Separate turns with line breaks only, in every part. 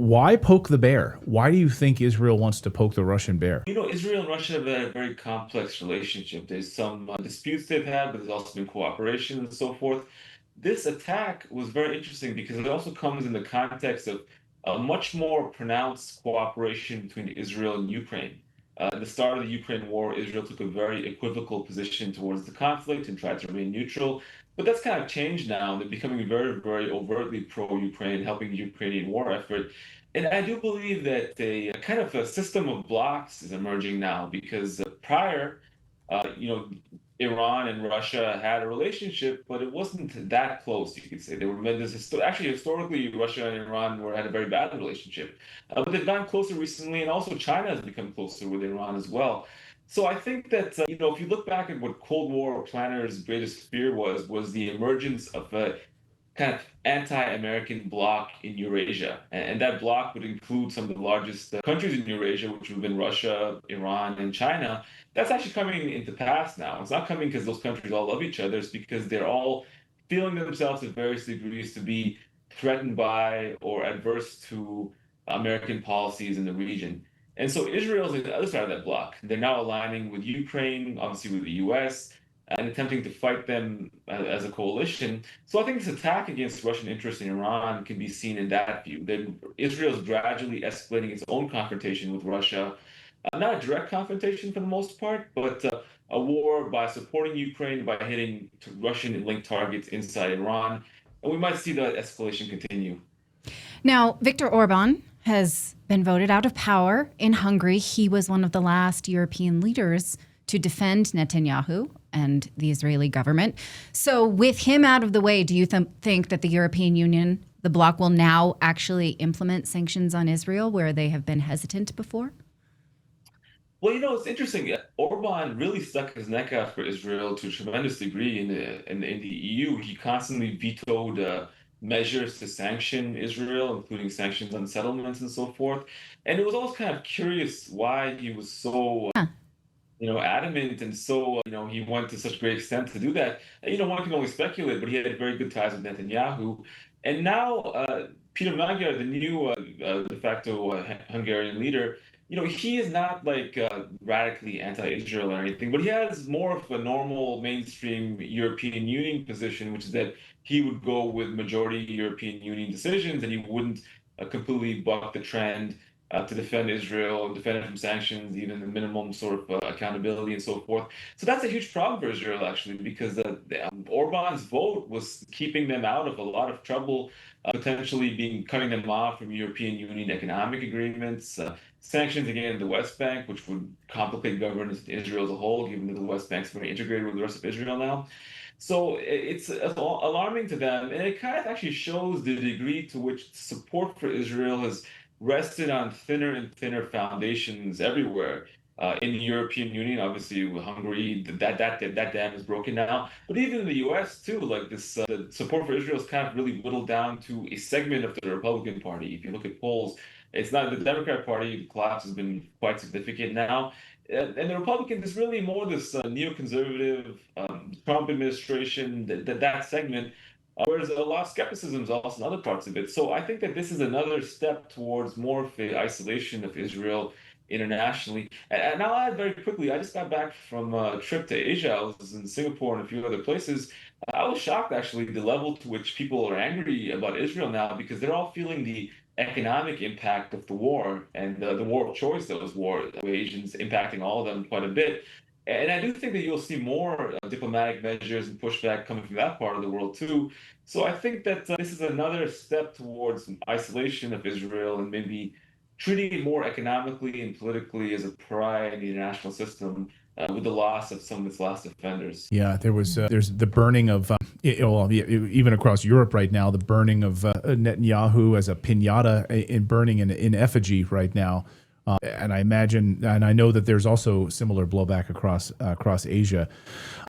Why poke the bear? Why do you think Israel wants to poke the Russian bear?
Israel and Russia have had a very complex relationship. There's some disputes they've had, but there's also been cooperation and so forth. This attack was very interesting because it also comes in the context of a much more pronounced cooperation between Israel and Ukraine. At the start of the Ukraine war, Israel took a very equivocal position towards the conflict and tried to remain neutral. But that's kind of changed now. They're becoming very, very overtly pro-Ukraine, helping the Ukrainian war effort. And I do believe that a kind of a system of blocks is emerging now because prior, uh, you know, Iran and Russia had a relationship, but it wasn't that close, you could say. They were actually historically Russia and Iran had a very bad relationship, but they've gotten closer recently, and also China has become closer with Iran as well. So I think that if you look back at what Cold War planners' greatest fear was the emergence of a kind of anti-American bloc in Eurasia. And that bloc would include some of the largest countries in Eurasia, which would have been Russia, Iran, and China. That's actually coming into pass now. It's not coming because those countries all love each other. It's because they're all feeling themselves at various degrees to be threatened by or adverse to American policies in the region. And so Israel's on the other side of that bloc. They're now aligning with Ukraine, obviously with the US, and attempting to fight them as a coalition. So I think this attack against Russian interests in Iran can be seen in that view. That Israel is gradually escalating its own confrontation with Russia, not a direct confrontation for the most part, but a war by supporting Ukraine by hitting Russian-linked targets inside Iran. And we might see that escalation continue.
Now, Viktor Orban has been voted out of power in Hungary. He was one of the last European leaders to defend Netanyahu and the Israeli government. So with him out of the way, do you think that the European Union, the bloc, will now actually implement sanctions on Israel where they have been hesitant before?
Well, it's interesting. Orban really stuck his neck out for Israel to a tremendous degree in the EU. He constantly vetoed measures to sanction Israel, including sanctions on settlements and so forth. And it was always kind of curious why he was so adamant and so, he went to such great extent to do that. One can only speculate, but he had very good ties with Netanyahu. And now, Peter Magyar, the new de facto Hungarian leader, he is not like radically anti-Israel or anything, but he has more of a normal mainstream European Union position, which is that he would go with majority European Union decisions and he wouldn't completely buck the trend to defend Israel and defend it from sanctions, even the minimum sort of accountability and so forth. So that's a huge problem for Israel, actually, because Orban's vote was keeping them out of a lot of trouble, potentially cutting them off from European Union economic agreements, sanctions again the West Bank, which would complicate governance in Israel as a whole, given that the West Bank's very integrated with the rest of Israel now. So it's alarming to them, and it kind of actually shows the degree to which support for Israel has rested on thinner and thinner foundations everywhere. In the European Union, obviously, with Hungary, that dam is broken now. But even in the U.S. too, like this, the support for Israel is kind of really whittled down to a segment of the Republican Party. If you look at polls, it's not the Democrat Party. The collapse has been quite significant now, and the Republicans is really more this neoconservative Trump administration. That segment. Whereas a lot of skepticism is also in other parts of it. So I think that this is another step towards more of the isolation of Israel internationally. And I'll add very quickly, I just got back from a trip to Asia. I was in Singapore and a few other places. I was shocked, actually, the level to which people are angry about Israel now because they're all feeling the economic impact of the war and the war of choice that was war Asians impacting all of them quite a bit. And I do think that you'll see more diplomatic measures and pushback coming from that part of the world too. So I think that this is another step towards isolation of Israel and maybe treating it more economically and politically as a pariah in the international system with the loss of some of its last defenders.
Yeah, there's the burning of even across Europe right now, the burning of Netanyahu as a pinata in burning in effigy right now. And I imagine, and I know that there's also similar blowback across Asia.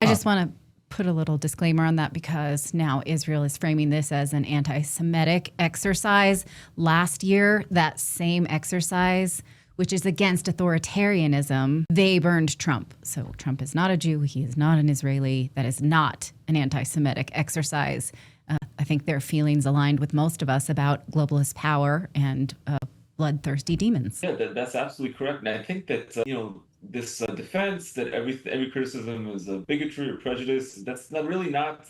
I just want to put a little disclaimer on that because now Israel is framing this as an anti-Semitic exercise. Last year, that same exercise, which is against authoritarianism, they burned Trump. So Trump is not a Jew. He is not an Israeli. That is not an anti-Semitic exercise. I think their feelings aligned with most of us about globalist power and bloodthirsty demons.
Yeah, that's absolutely correct. And I think that this defense that every criticism is bigotry or prejudice, that's not really not.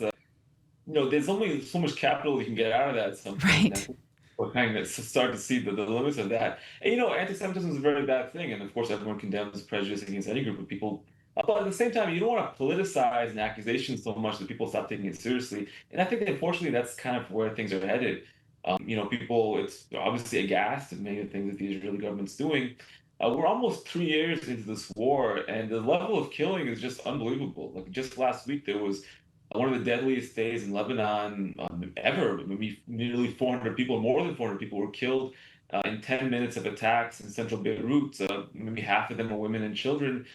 There's only so much capital you can get out of that at some point. And I
Right.
think we're kind of start to see the limits of that. And anti-Semitism is a very bad thing, and of course, everyone condemns prejudice against any group of people. But at the same time, you don't want to politicize an accusation so much that people stop taking it seriously. And I think that unfortunately, that's kind of where things are headed. People, it's obviously aghast at many of the things that the Israeli government's doing. We're almost 3 years into this war, and the level of killing is just unbelievable. Like just last week, there was one of the deadliest days in Lebanon ever. Maybe nearly 400 people, more than 400 people, were killed in 10 minutes of attacks in central Beirut. Maybe half of them are women and children.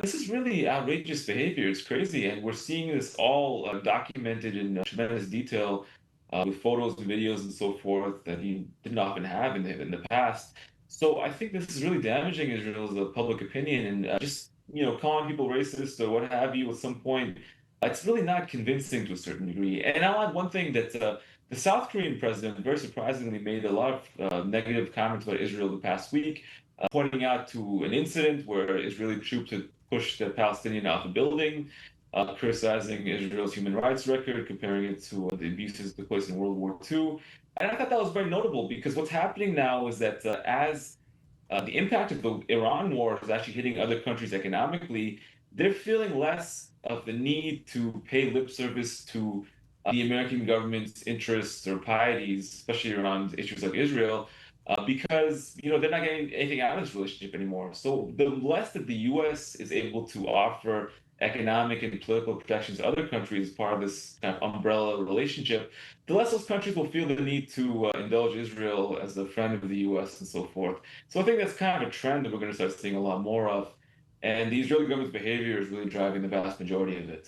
This is really outrageous behavior. It's crazy, and we're seeing this all documented in tremendous detail with photos and videos and so forth that he didn't often have in the past. So I think this is really damaging Israel's public opinion, and just calling people racist or what have you at some point, it's really not convincing to a certain degree. And I'll add one thing that the South Korean president, very surprisingly, made a lot of negative comments about Israel the past week, pointing out to an incident where Israeli troops had pushed a Palestinian off a building, criticizing Israel's human rights record, comparing it to the abuses that took place in World War II. And I thought that was very notable because what's happening now is that as the impact of the Iran war is actually hitting other countries economically, they're feeling less of the need to pay lip service to the American government's interests or pieties, especially around issues like Israel, because they're not getting anything out of this relationship anymore. So the less that the U.S. is able to offer economic and political protections to other countries as part of this kind of umbrella relationship, the less those countries will feel the need to indulge Israel as a friend of the U.S. and so forth. So I think that's kind of a trend that we're going to start seeing a lot more of. And the Israeli government's behavior is really driving the vast majority of it.